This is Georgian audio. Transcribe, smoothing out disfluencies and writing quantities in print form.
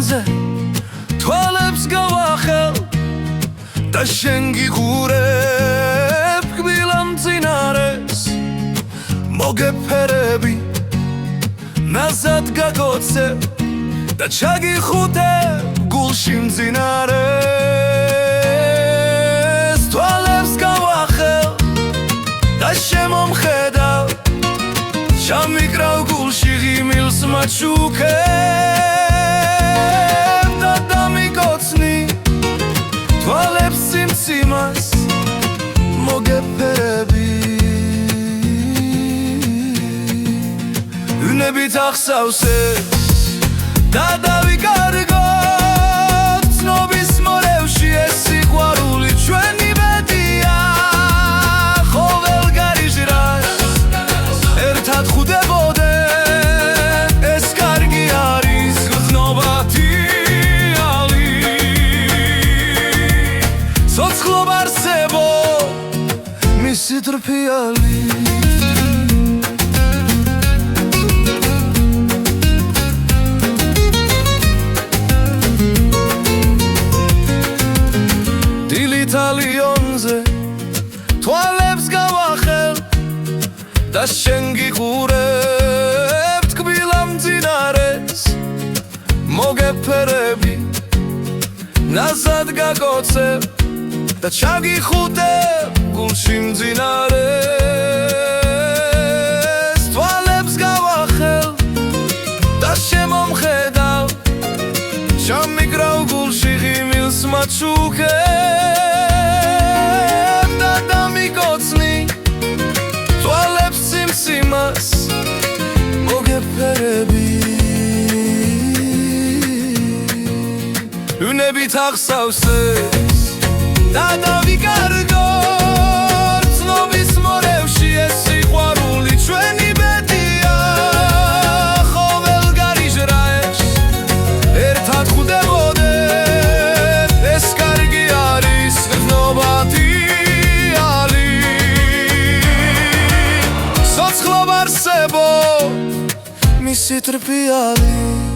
ტალიონზე თვალებს გავახელ და შენ გიყურებ კბილამ წინარეს მოგეფერები ნაზად გაგოცებ და ჩაგიხუტებ გულში მძინარეს თვალებს გავახელ და შემომხედავ ჩამიკრავ გულში ღიმილს მაჩუქებ და დამიკოცნი თვალებს სიმციმას მოგეფერები ვნებით ახსავს ეს და დავიკარგო ცნობის მორევში ეს სიყვარული ჩვენი ბედია ყოველ გარიჟრას ერთად ხვდებოდეთ ეს კარგი არის გრძნობათი ცოცხლობ არსებო მისი ტრფიალი ტალიონზე თვალებს გავახელ და შენ გიყურებ ტკბილამ მძინარეს მოგეფერები ნაზად გაგოცებ და ჩაგიხუტებ გულში მძინარეს თვალებს გავახელ და შემომხედავ ჩამიკრავ გულში ღიმილს მაჩუქებ ვნებით ახსავს ეს და დავიკარგო ცნობის მორევში ეს სიყვარული ჩვენი ბედია ყოველ გარიჟრას ერთად ხვდებოდეთ ეს კარგი არის გრძნობათი ცოცხლობ არსებო მისი ტრფიალი